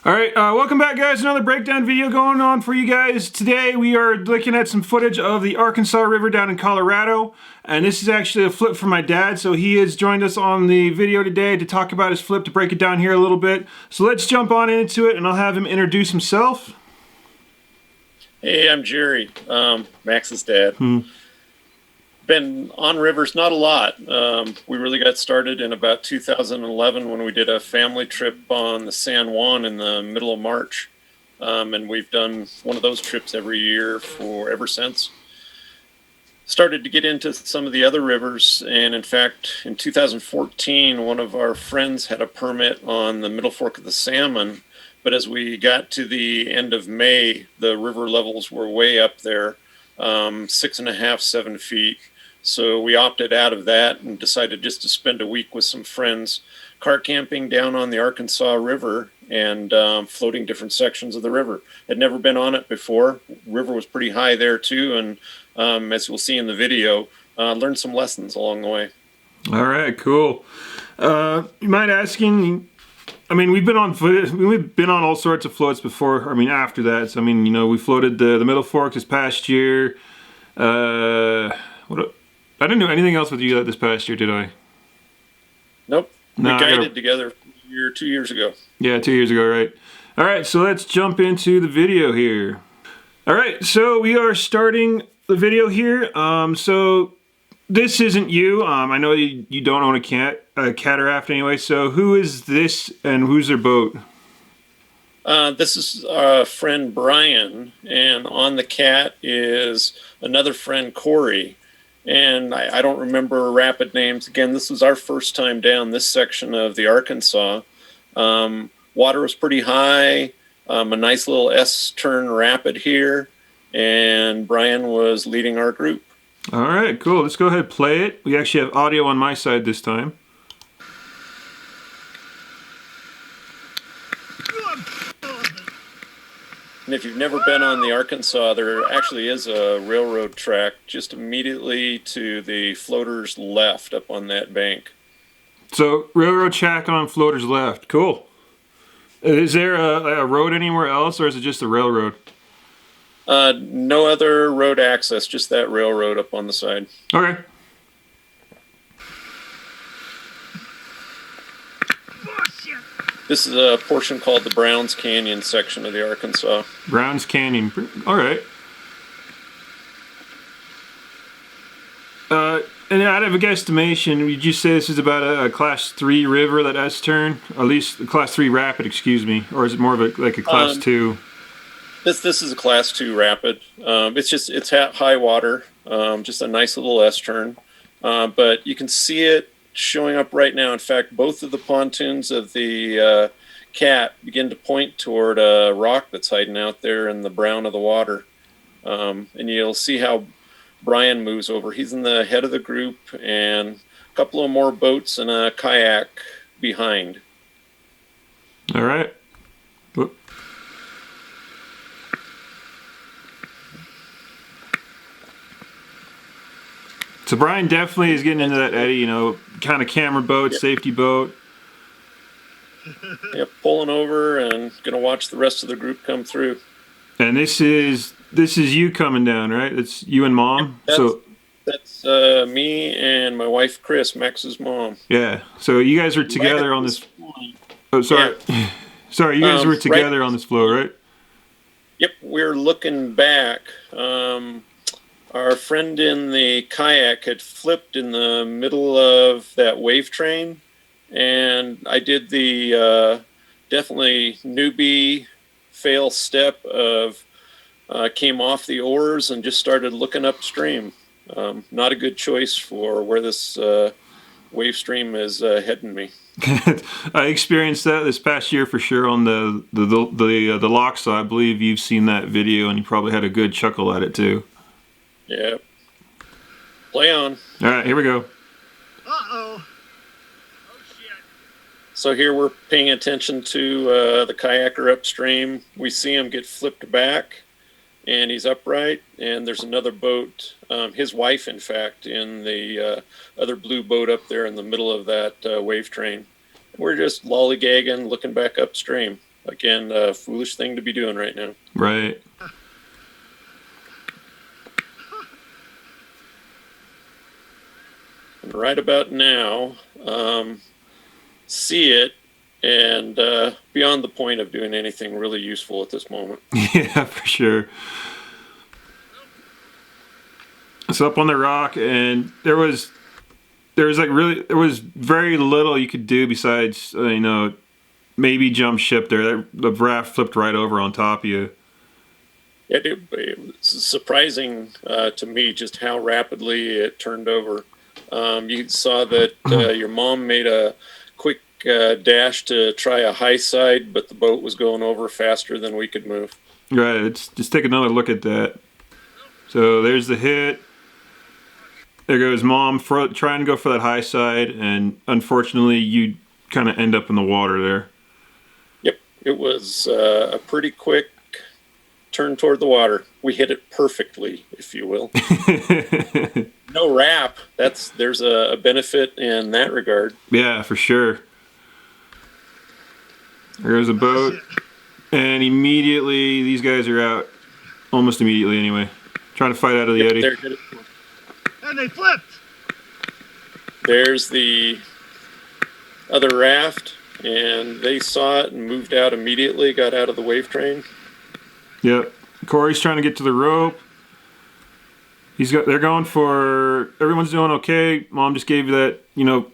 Alright, welcome back guys. Another breakdown video going on for you guys. Today we are looking at some footage of the Arkansas River down in Colorado. And this is actually a flip from my dad, so he has joined us on the video today to talk about his flip, to break it down here a little bit. So let's jump on into it and I'll have him introduce himself. Hey, I'm Jerry, Max's dad. Been on rivers, not a lot. We really got started in about 2011 when we did a family trip on the San Juan in the middle of March. And we've done one of those trips every year ever since. Started to get into some of the other rivers, and in fact, in 2014, one of our friends had a permit on the Middle Fork of the Salmon. But as we got to the end of May, the river levels were way up there, 6.5, 7 feet. So we opted out of that and decided just to spend a week with some friends car camping down on the Arkansas River and floating different sections of the river. Had never been on it before. River was pretty high there too, and as we'll see in the video, learned some lessons along the way. All right, cool. You mind asking? I mean, we've been on all sorts of floats before. I mean, after that, so I mean, you know, we floated the Middle Fork this past year. I didn't do anything else with you this past year, did I? Nope. No, we guided together 2 years ago. Yeah, 2 years ago, right. All right, so let's jump into the video here. All right, so we are starting the video here. So this isn't you. I know you don't own a cataract anyway, so who is this and who's their boat? This is our friend Brian, and on the cat is another friend, Corey. And I don't remember rapid names. Again, this was our first time down this section of the Arkansas. Water was pretty high, a nice little S-turn rapid here, and Brian was leading our group. All right, cool. Let's go ahead and play it. We actually have audio on my side this time. And if you've never been on the Arkansas, there actually is a railroad track just immediately to the floater's left up on that bank. So, railroad track on floater's left. Cool. Is there a road anywhere else, or is it just a railroad? No other road access, just that railroad up on the side. Okay. This is a portion called the Browns Canyon section of the Arkansas. Browns Canyon. All right. And out of a guesstimation, would you say this is about a Class 3 river, that S-turn? Or at least a Class 3 rapid, excuse me. Or is it more of a Class 2? This is a Class 2 rapid. It's high water, just a nice little S-turn. But you can see it showing up right now. In fact, both of the pontoons of the cat begin to point toward a rock that's hiding out there in the brown of the water. And you'll see how Brian moves over. He's in the head of the group, and a couple of more boats and a kayak behind. All right. Whoop. So Brian definitely is getting into that eddy, you know, kind of camera boat, Yep. Safety boat. Yep, pulling over and gonna watch the rest of the group come through. And this is you coming down, right? It's you and Mom. That's me and my wife Chris, Max's mom. Yeah. So you guys were together on this. Oh, sorry. Yeah. Sorry, you guys were together on this float, right? Yep, we're looking back. Our friend in the kayak had flipped in the middle of that wave train, and I did the definitely newbie fail step of came off the oars and just started looking upstream. Not a good choice for where this wave stream is heading me. I experienced that this past year for sure on the lock, so I believe you've seen that video and you probably had a good chuckle at it too. Yeah. Play on. All right, here we go. Uh-oh. Oh, shit. So here we're paying attention to the kayaker upstream. We see him get flipped back, and he's upright, and there's another boat, his wife, in fact, in the other blue boat up there in the middle of that wave train. We're just lollygagging, looking back upstream. again, a foolish thing to be doing right now. Right. And right about now, see it, and beyond the point of doing anything really useful at this moment. Yeah, for sure. So up on the rock, and there was very little you could do besides maybe jump ship there. The raft flipped right over on top of you. It's surprising to me just how rapidly it turned over. You saw that your mom made a quick dash to try a high side, but the boat was going over faster than we could move. Right. Let's just take another look at that. So there's the hit. There goes mom trying to go for that high side, and unfortunately you kind of end up in the water there. Yep. It was a pretty quick turn toward the water. We hit it perfectly, if you will. No wrap. There's a benefit in that regard. Yeah, for sure. There goes a boat, and immediately these guys are out. Almost immediately, anyway. Trying to fight out of the eddy. And they flipped. There's the other raft, and they saw it and moved out immediately, got out of the wave train. Yep. Corey's trying to get to the rope. They're going for, everyone's doing okay. Mom just gave you that,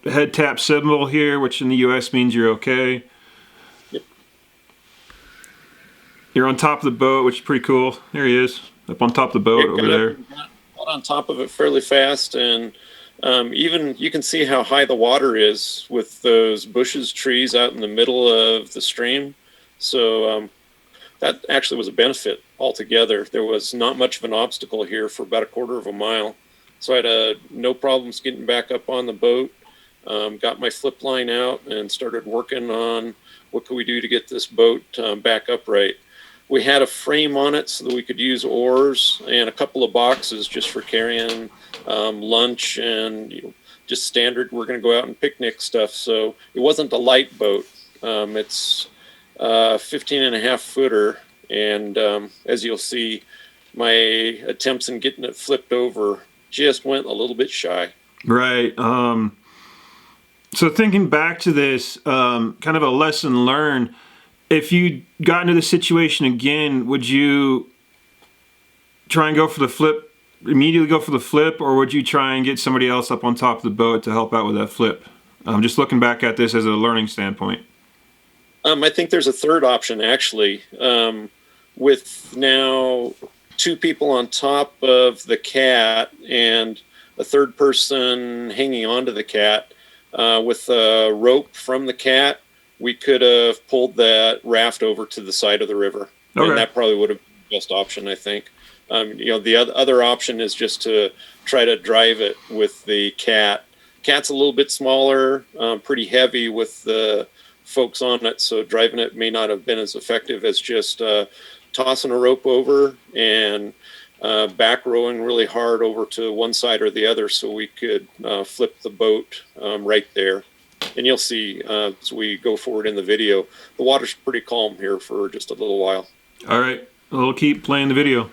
head tap symbol here, which in the US means you're okay. Yep. You're on top of the boat, which is pretty cool. There he is, up on top of the boat over there. Got on top of it fairly fast, and even you can see how high the water is with those bushes, trees out in the middle of the stream. So that actually was a benefit altogether. There was not much of an obstacle here for about a quarter of a mile. So I had no problems getting back up on the boat, got my flip line out and started working on what could we do to get this boat back upright. We had a frame on it so that we could use oars and a couple of boxes just for carrying lunch and just standard, we're going to go out and picnic stuff. So it wasn't a light boat. It's 15 and a half footer, and as you'll see, my attempts in getting it flipped over just went a little bit shy. Right. So thinking back to this, kind of a lesson learned, if you got into the situation again, would you try and go for the flip, immediately go for the flip, or would you try and get somebody else up on top of the boat to help out with that flip? Just looking back at this as a learning standpoint. I think there's a third option, actually, with now two people on top of the cat and a third person hanging onto the cat. With a rope from the cat, we could have pulled that raft over to the side of the river. Okay. And that probably would have been the best option, I think. The other option is just to try to drive it with the cat. Cat's a little bit smaller, pretty heavy with the folks on it, so driving it may not have been as effective as just tossing a rope over and back rowing really hard over to one side or the other so we could flip the boat right there. And you'll see as we go forward in the video, the water's pretty calm here for just a little while. All right, we'll keep playing the video. Do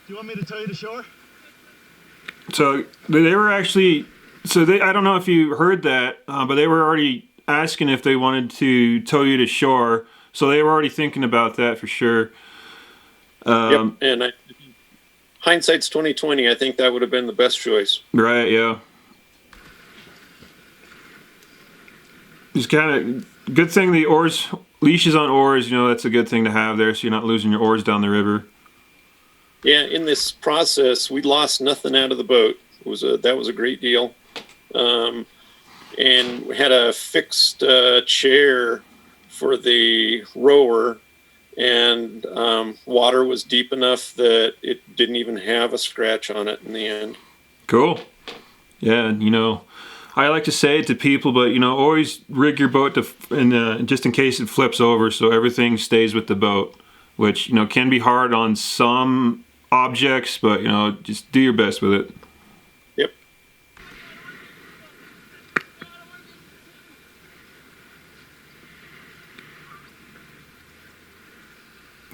you want me to tow you to shore? So they were actually, I don't know if you heard that, but they were already asking if they wanted to tow you to shore. So they were already thinking about that for sure. Yep, and hindsight's 20/20. I think that would have been the best choice. Right, yeah. It's kind of good thing the leashes on oars, that's a good thing to have there so you're not losing your oars down the river. Yeah, in this process, we lost nothing out of the boat. That was a great deal. And we had a fixed chair for the rower, and water was deep enough that it didn't even have a scratch on it in the end. Cool. Yeah, I like to say it to people, but always rig your boat just in case it flips over, so everything stays with the boat, which can be hard on some objects, but just do your best with it. Yep.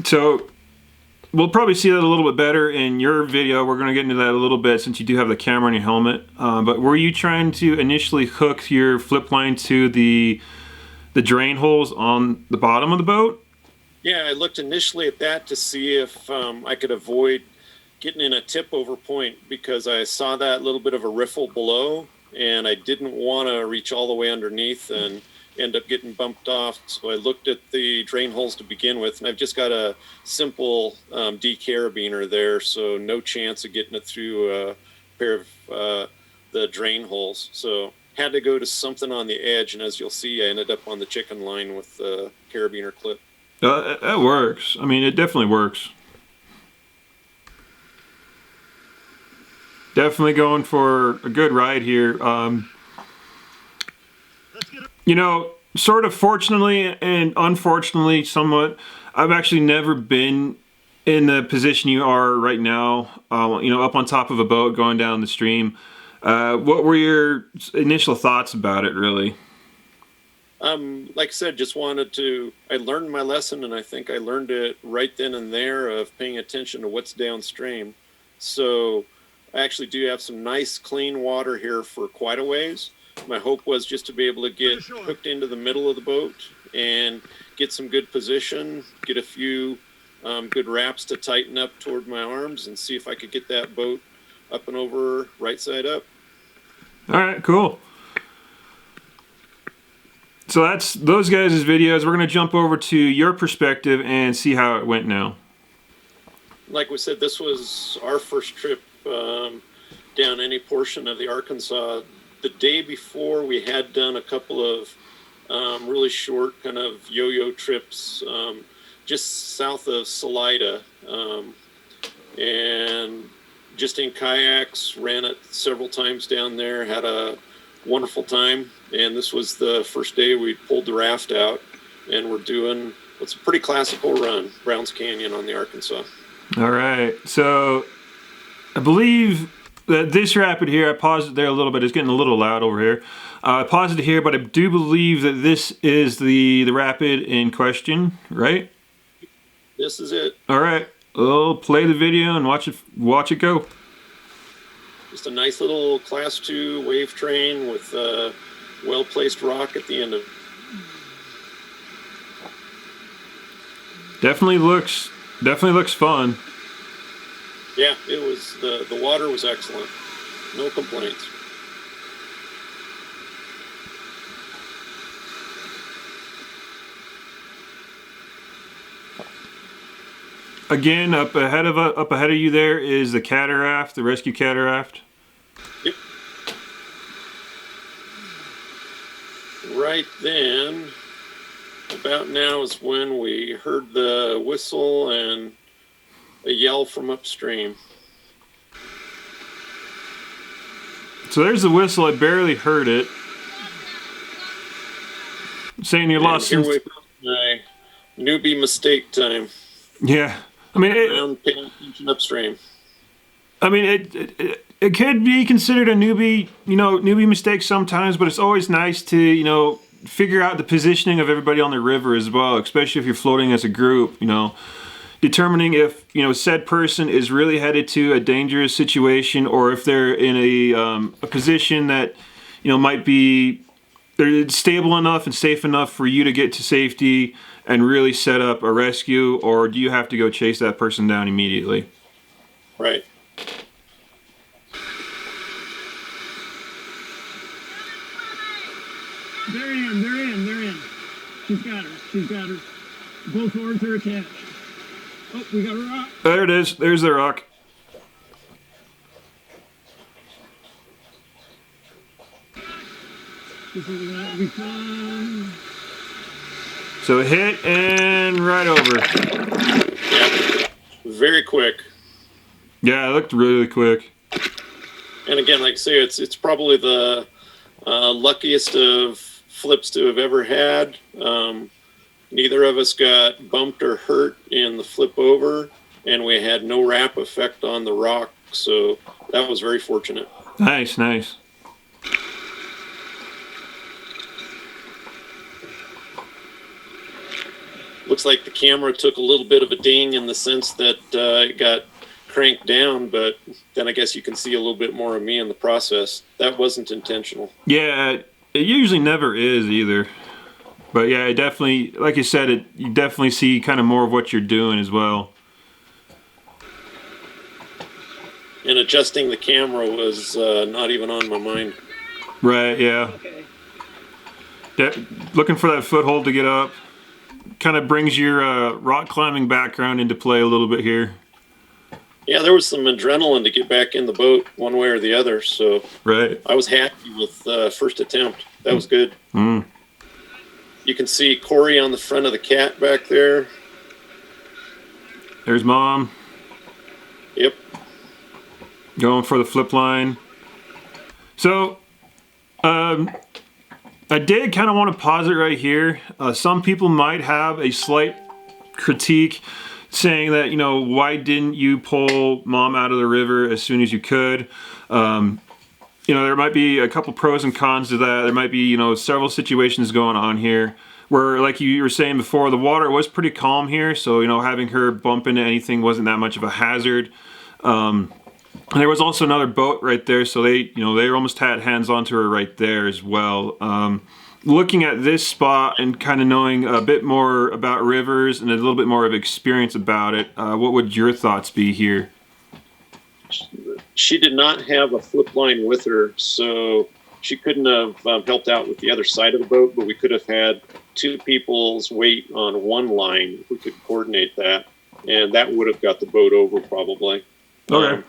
So we'll probably see that a little bit better in your video. We're going to get into that a little bit since you do have the camera on your helmet. But were you trying to initially hook your flip line to the drain holes on the bottom of the boat? Yeah, I looked initially at that to see if I could avoid getting in a tip over point, because I saw that little bit of a riffle below, and I didn't want to reach all the way underneath and end up getting bumped off. So I looked at the drain holes to begin with, and I've just got a simple D-carabiner there, so no chance of getting it through a pair of the drain holes. So had to go to something on the edge, and as you'll see, I ended up on the chicken line with the carabiner clip. That works. I mean, it definitely works. Definitely going for a good ride here. You know, sort of fortunately and unfortunately somewhat, I've actually never been in the position you are right now, you know, up on top of a boat going down the stream. What were your initial thoughts about it, really? Like I said, just wanted to, I learned my lesson, and I think I learned it right then and there of paying attention to what's downstream. So I actually do have some nice clean water here for quite a ways. My hope was just to be able to get hooked into the middle of the boat and get some good position, get a few good wraps to tighten up toward my arms, and see if I could get that boat up and over right side up. All right, cool. So that's those guys' videos. We're going to jump over to your perspective and see how it went now. Like we said, this was our first trip down any portion of the Arkansas. The day before, we had done a couple of really short kind of yo-yo trips just south of Salida, and just in kayaks, ran it several times down there, had a wonderful time. And this was the first day we pulled the raft out, and we're doing what's a pretty classical run, Browns Canyon on the Arkansas. All right, so I believe that this rapid here, I paused it there a little bit. It's getting a little loud over here. I paused it here, but I do believe that this is the rapid in question, right? This is it. All right, we'll play the video and watch it go. Just a nice little Class 2 wave train with a well-placed rock at the end of it. Definitely looks fun. Yeah, it was, the water was excellent. No complaints. Again, up ahead of you there is the cataract, the rescue cataract. Yep. Right then, about now is when we heard the whistle and a yell from upstream. So there's the whistle. I barely heard it. Saying you're lost. Here we go, my newbie mistake time. Yeah, I mean, Paying attention upstream. I mean, it could be considered a newbie mistake sometimes, but it's always nice to figure out the positioning of everybody on the river as well, especially if you're floating as a group. Determining if said person is really headed to a dangerous situation, or if they're in a position that might be they're stable enough and safe enough for you to get to safety and really set up a rescue, or do you have to go chase that person down immediately? Right. They're in. She's got her. Both oars are attached. Oh, we got a rock. There it is. There's the rock. This is gonna be fun. So hit and right over. Yeah. Very quick. Yeah, it looked really quick. And again, like I say, it's probably the luckiest of flips to have ever had. Neither of us got bumped or hurt in the flip over, and we had no wrap effect on the rock, so that was very fortunate. Nice. Looks like the camera took a little bit of a ding in the sense that it got cranked down, but then I guess you can see a little bit more of me in the process. That wasn't intentional. Yeah, it usually never is either. But yeah, it definitely, like you said, you definitely see kind of more of what you're doing as well. And adjusting the camera was not even on my mind. Right, yeah. Looking for that foothold to get up. Kind of brings your rock climbing background into play a little bit here. Yeah, there was some adrenaline to get back in the boat one way or the other, so right. I was happy with first attempt. That was good. Mm. You can see Corey on the front of the cat back there. There's Mom. Yep. Going for the flip line. So, I did kind of want to pause it right here. Some people might have a slight critique saying that, you know, why didn't you pull Mom out of the river as soon as you could? You know, there might be a couple pros and cons to that. There might be, you know, several situations going on here where, like you were saying before, the water was pretty calm here. So, you know, having her bump into anything wasn't that much of a hazard. And there was also another boat right there, so they almost had hands onto her right there as well. Looking at this spot and kind of knowing a bit more about rivers and a little bit more of experience about it, what would your thoughts be here? She did not have a flip line with her, so she couldn't have helped out with the other side of the boat, but we could have had two people's weight on one line if we could coordinate that, and that would have got the boat over probably. Okay.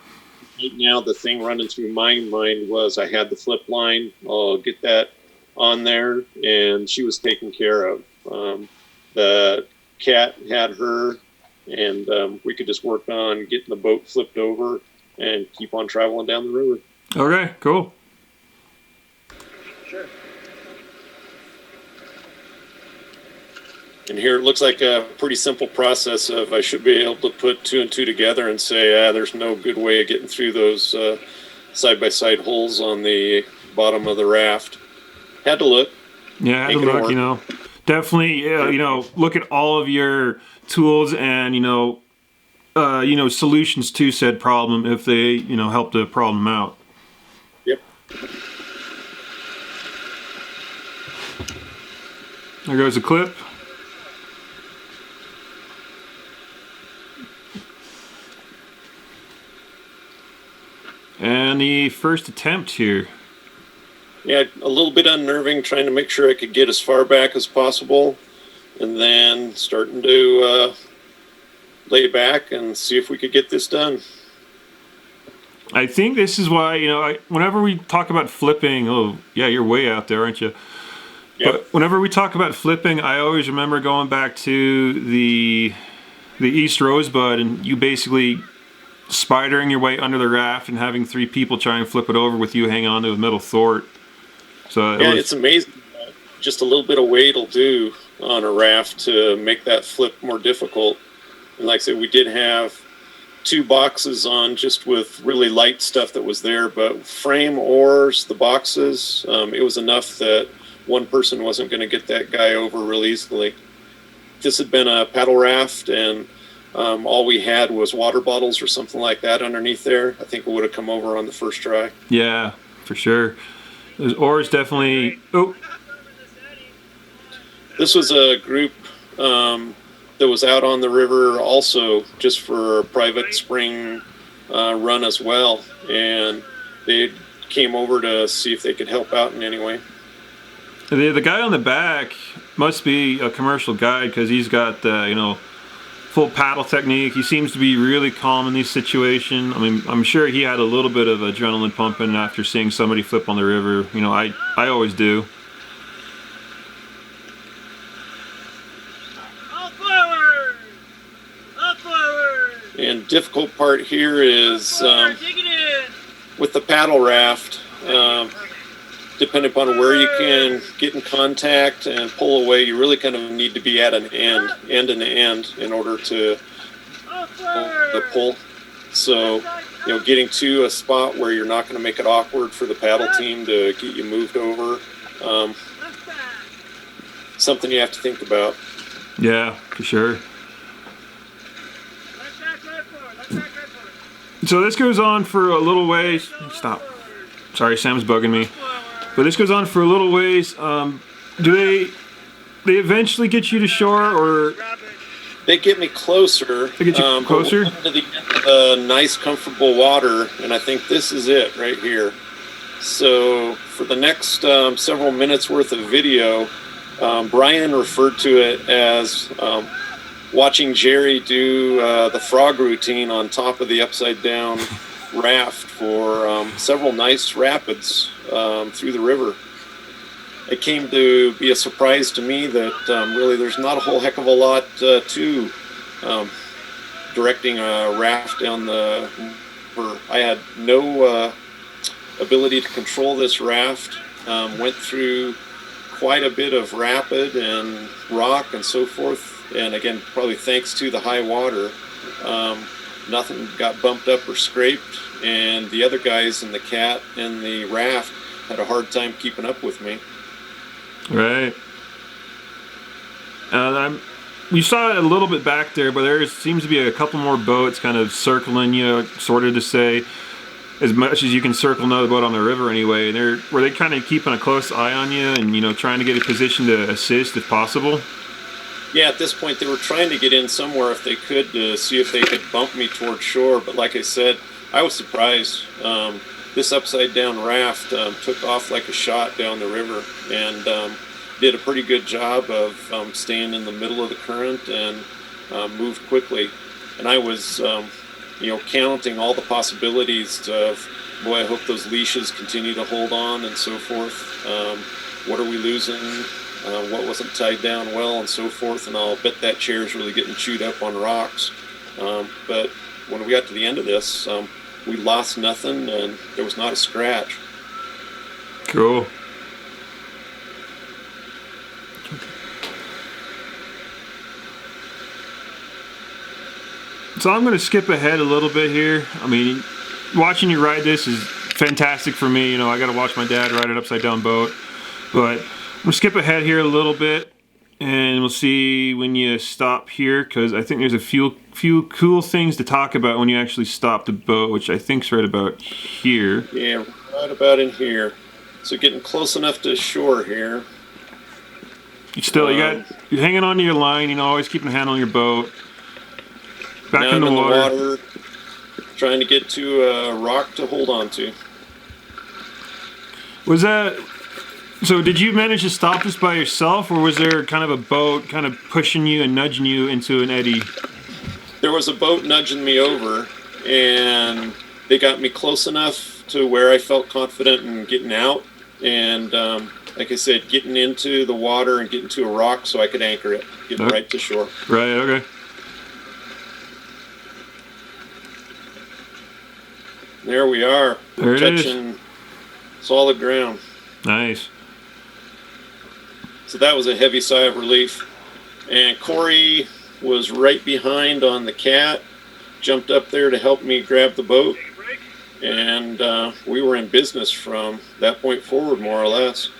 Right now, the thing running through my mind was I had the flip line. I'll get that on there, and she was taken care of. The cat had her, and we could just work on getting the boat flipped over and keep on traveling down the river. Okay, cool. Sure. And here it looks like a pretty simple process of I should be able to put two and two together and say, there's no good way of getting through those side-by-side holes on the bottom of the raft. Had to look. Yeah, had to look, you know. Definitely, you know, look at all of your tools and, you know, solutions to said problem if they, you know, help the problem out. Yep. There goes a clip. And the first attempt here. Yeah, a little bit unnerving, trying to make sure I could get as far back as possible, and then starting to lay back and see if we could get this done. I think this is why, you know, whenever we talk about flipping, oh, yeah, you're way out there, aren't you? Yep. But whenever we talk about flipping, I always remember going back to the East Rosebud, and you basically spidering your way under the raft and having three people try and flip it over with you hanging on to a metal thwart. So yeah, it's amazing. Just a little bit of weight will do on a raft to make that flip more difficult. And like I said, we did have two boxes on just with really light stuff that was there, but frame, oars, the boxes, it was enough that one person wasn't going to get that guy over real easily. If this had been a paddle raft and all we had was water bottles or something like that underneath there, I think it would have come over on the first try. Yeah, for sure. Those oars definitely... Oh. This was a group that was out on the river also just for a private spring run as well. And they came over to see if they could help out in any way. The guy on the back must be a commercial guide because he's got, you know, full paddle technique. He seems to be really calm in these situations. I mean, I'm sure he had a little bit of adrenaline pumping after seeing somebody flip on the river. You know, I always do. Up forward! Up forward! And difficult part here is Take it in! with the paddle raft, depending upon where you can get in contact and pull away, you really kind of need to be at an end in order to pull. So, you know, getting to a spot where you're not going to make it awkward for the paddle team to get you moved over, something you have to think about. Yeah, for sure. So this goes on for a little ways. Stop. Sorry, Sam's bugging me. But this goes on for a little ways. Do they eventually get you to shore, or They get me closer. they get you closer? To the end of the nice, comfortable water, and I think this is it right here. So for the next several minutes worth of video, Brian referred to it as watching Jerry do the frog routine on top of the upside down raft for several nice rapids through the river. It came to be a surprise to me that really there's not a whole heck of a lot to directing a raft down the river. I had no ability to control this raft. Went through quite a bit of rapid and rock and so forth, and again, probably thanks to the high water, nothing got bumped up or scraped, and the other guys in the cat and the raft had a hard time keeping up with me. Right. You saw it a little bit back there, but there seems to be a couple more boats kind of circling you, sort of to say, as much as you can circle another boat on the river anyway. Were they kind of keeping a close eye on you and, trying to get a position to assist if possible? Yeah, at this point they were trying to get in somewhere if they could to see if they could bump me toward shore, but like I said, I was surprised. This upside down raft took off like a shot down the river and did a pretty good job of staying in the middle of the current and moved quickly. And I was counting all the possibilities of, boy, I hope those leashes continue to hold on and so forth. What are we losing? What wasn't tied down well and so forth. And I'll bet that chair's really getting chewed up on rocks. But when we got to the end of this, we lost nothing and there was not a scratch. Cool. So I'm going to skip ahead a little bit here. I mean, watching you ride this is fantastic for me. I got to watch my dad ride an upside down boat. But I'm going to skip ahead here a little bit, and we'll see when you stop here, because I think there's a few cool things to talk about when you actually stop the boat, which I think's right about here. Yeah, right about in here. So getting close enough to shore here. You're hanging on to your line, always keeping a hand on your boat. Back now in the water, trying to get to a rock to hold on to. So did you manage to stop this by yourself, or was there kind of a boat kind of pushing you and nudging you into an eddy? There was a boat nudging me over, and they got me close enough to where I felt confident in getting out, and like I said, getting into the water and getting to a rock so I could anchor it, getting right to shore. Right, okay. There we are. There it is. Touching solid ground. Nice. So that was a heavy sigh of relief. And Corey was right behind on the cat, jumped up there to help me grab the boat. And we were in business from that point forward, more or less.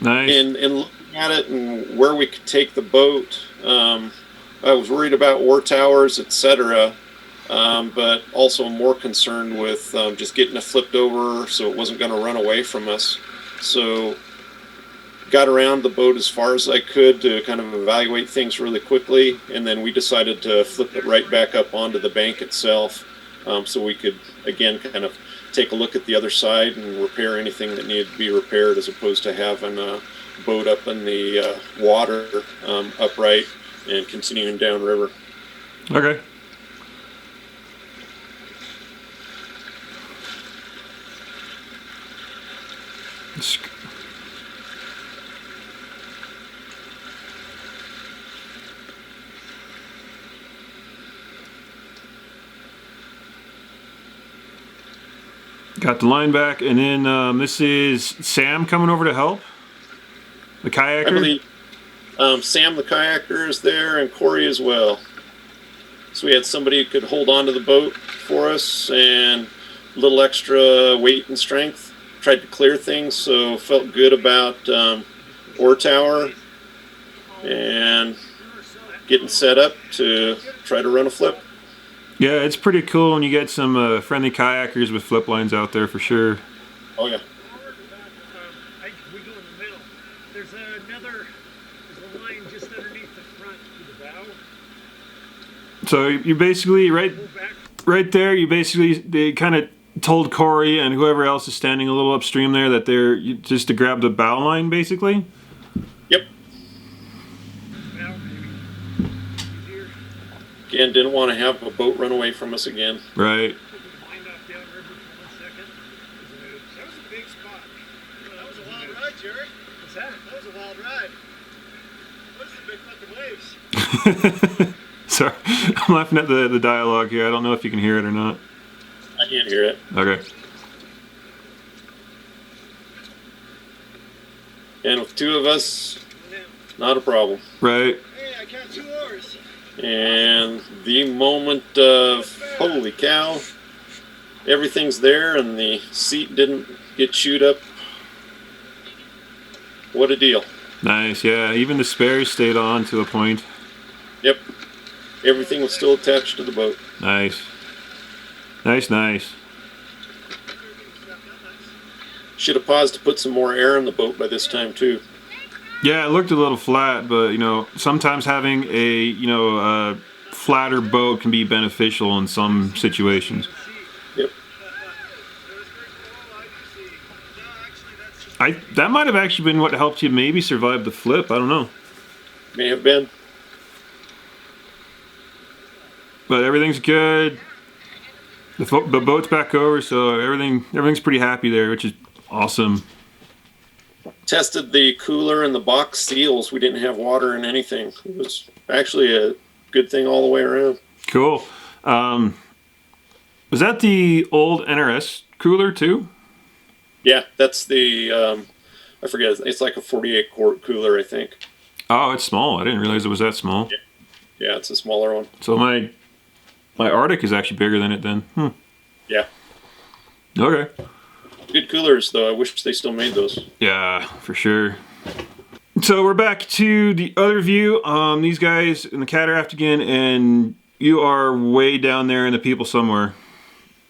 Nice. In looking at it and where we could take the boat, I was worried about war towers, etc., but also more concerned with just getting it flipped over so it wasn't going to run away from us. So got around the boat as far as I could to kind of evaluate things really quickly, and then we decided to flip it right back up onto the bank itself, so we could, again, kind of take a look at the other side and repair anything that needed to be repaired, as opposed to having a boat up in the water upright and continuing downriver. Okay. Got the line back, and then this is Sam coming over to help? The kayaker? I believe Sam the kayaker is there, and Corey as well. So we had somebody who could hold on to the boat for us, and a little extra weight and strength. Tried to clear things, so felt good about oar tower. And getting set up to try to run a flip. Yeah, it's pretty cool when you get some friendly kayakers with flip lines out there for sure. Oh yeah. We go in the middle. There's a line just underneath the front of the bow. So you basically right there. They kind of told Corey and whoever else is standing a little upstream there that they're just to grab the bow line, basically. Yep. Again, didn't want to have a boat run away from us again. Right. That was a big spot. That was a wild ride, Jerry. What's that? That was a wild ride. Those are big fucking waves. Sorry, I'm laughing at the dialogue here. I don't know if you can hear it or not. I can't hear it. Okay. And with two of us, not a problem. Right. Hey, I count 2 oars. And the moment of, holy cow, everything's there and the seat didn't get chewed up. What a deal. Nice. Yeah. Even the spares stayed on to a point. Yep. Everything was still attached to the boat. Nice. Nice. Should have paused to put some more air in the boat by this time too. Yeah, it looked a little flat, but sometimes having a flatter boat can be beneficial in some situations. Yep. That might have actually been what helped you maybe survive the flip. I don't know. May have been. But everything's good. The boat's back over, so everything's pretty happy there, which is awesome. Tested the cooler and the box seals. We didn't have water in anything. It was actually a good thing all the way around. Cool. Was that the old NRS cooler too? Yeah, that's the, I forget, it's like a 48 quart cooler, I think. Oh, it's small. I didn't realize it was that small. Yeah, it's a smaller one. So my Arctic is actually bigger than it then. Yeah. Okay. Good coolers, though. I wish they still made those. Yeah, for sure. So we're back to the other view. These guys in the cataract again, and you are way down there in the people somewhere.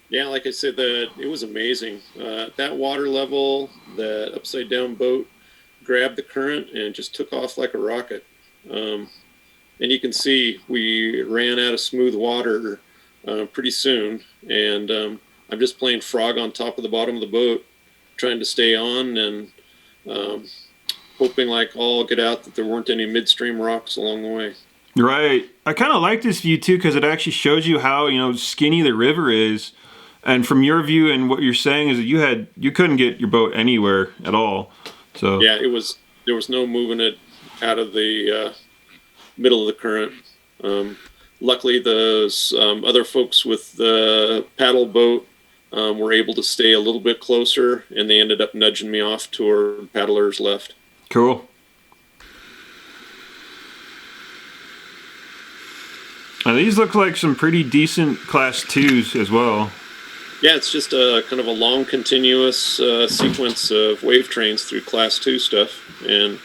Yeah, like I said, it was amazing. That water level, that upside down boat grabbed the current and just took off like a rocket. And you can see we ran out of smooth water pretty soon. And I'm just playing frog on top of the bottom of the boat, trying to stay on and hoping like all get out that there weren't any midstream rocks along the way. Right. I kind of like this view too because it actually shows you how skinny the river is. And from your view and what you're saying is that you couldn't get your boat anywhere at all. So yeah, there was no moving it out of the middle of the current. Luckily, those other folks with the paddle boat were able to stay a little bit closer, and they ended up nudging me off toward paddlers left. Cool. Now these look like some pretty decent class 2s as well. Yeah, it's just a kind of a long, continuous sequence of wave trains through Class 2 stuff, and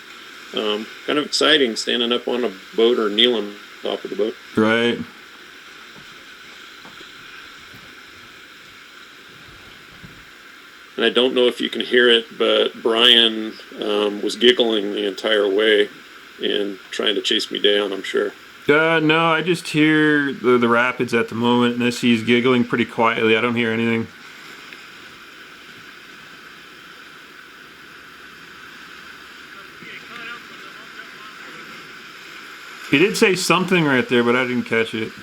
kind of exciting standing up on a boat or kneeling on top of the boat. Right. And I don't know if you can hear it, but Brian was giggling the entire way and trying to chase me down, I'm sure. No, I just hear the rapids at the moment, and as he's giggling pretty quietly. I don't hear anything. He did say something right there, but I didn't catch it.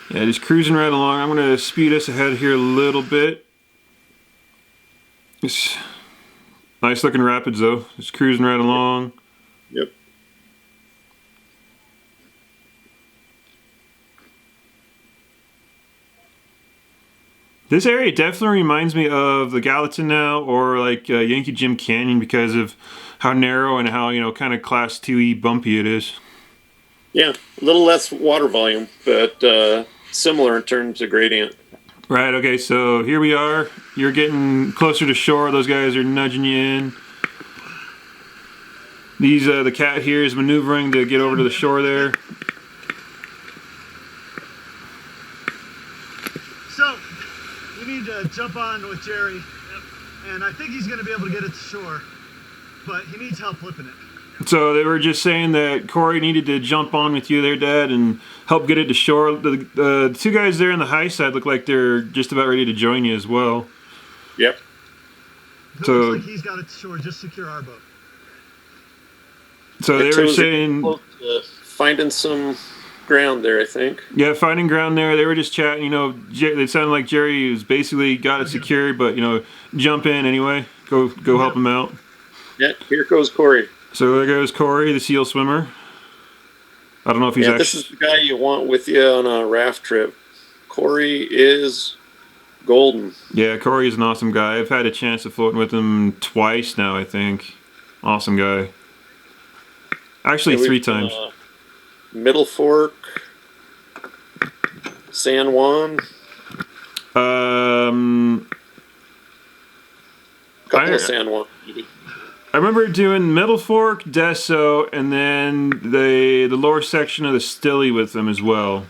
Yeah, just cruising right along. I'm going to speed us ahead here a little bit. It's nice looking rapids though. Just cruising right along. Yep. This area definitely reminds me of the Gallatin now, or like Yankee Jim Canyon, because of how narrow and how kind of class 2E bumpy it is. Yeah, a little less water volume, but similar in terms of gradient. Right. Okay. So here we are You're getting closer to shore. Those guys are nudging you in. These the cat here is maneuvering to get over to the shore there. So, you need to jump on with Jerry, and I think he's going to be able to get it to shore, but he needs help flipping it. So they were just saying that Corey needed to jump on with you there, Dad, and help get it to shore. The two guys there on the high side look like they're just about ready to join you as well. Yep. It So- looks like he's got it to shore. Just secure our boat. So they were saying, finding some ground there, I think. yeah, finding ground there. They were just chatting. You know, it sounded like Jerry was basically got it secured, but you know, jump in anyway. Go help him out. Yeah, here goes Corey. So there goes Corey, the seal swimmer. I don't know if he's Yeah, actually. this is the guy you want with you on a raft trip. Corey is golden. Yeah, Corey is an awesome guy. I've had a chance of floating with him twice now, I think. Awesome guy. Actually, Yeah, 3 we've, times. Middle Fork, San Juan, couple of San Juan. Maybe. I remember doing Middle Fork, Deso, and then the lower section of the Stilly with them as well.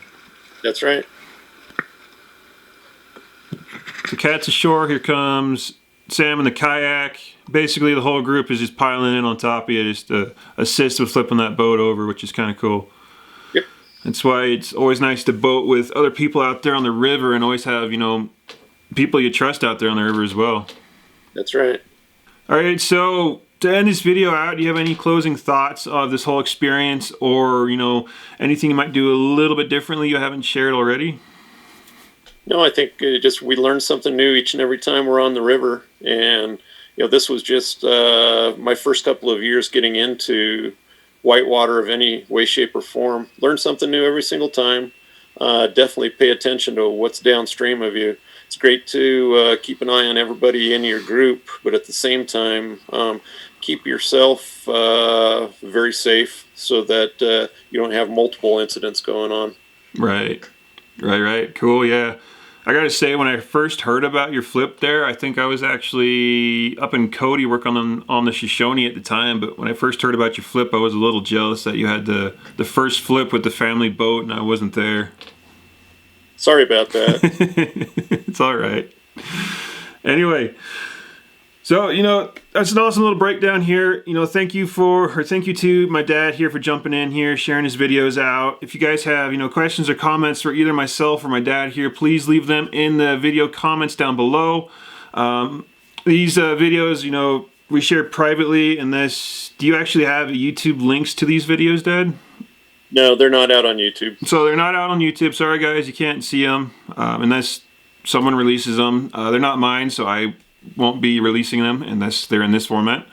That's right. So Cat's ashore, here comes Sam in the kayak. Basically, the whole group is just piling in on top of you just to assist with flipping that boat over, which is kind of cool. Yep. That's why it's always nice to boat with other people out there on the river and always have, you know, people you trust out there on the river as well. That's right. All right, so to end this video out, do you have any closing thoughts of this whole experience, or, you know, anything you might do a little bit differently you haven't shared already? No, I think just we learn something new each and every time we're on the river, and you know, this was just my first couple of years getting into whitewater of any way, shape, or form. Learn something new every single time. Definitely pay attention to what's downstream of you. It's great to keep an eye on everybody in your group, but at the same time, keep yourself very safe so that you don't have multiple incidents going on. Right. Cool, yeah. I gotta say, when I first heard about your flip there, I think I was actually up in Cody working on the Shoshone at the time, but when I first heard about your flip, I was a little jealous that you had the first flip with the family boat and I wasn't there. Sorry about that. It's all right. Anyway, so, you know, that's an awesome little breakdown here. You know, thank you to my dad here for jumping in here, sharing his videos out. If you guys have, you know, questions or comments for either myself or my dad here, please leave them in the video comments down below. These videos, you know, we share privately, and do you actually have YouTube links to these videos, Dad? No, they're not out on YouTube. So they're not out on YouTube. Sorry, guys, you can't see them unless someone releases them. They're not mine, so I won't be releasing them unless they're in this format.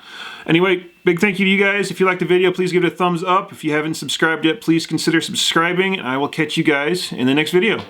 Anyway, big thank you to you guys. If you liked the video, please give it a thumbs up. If you haven't subscribed yet, please consider subscribing. I will catch you guys in the next video.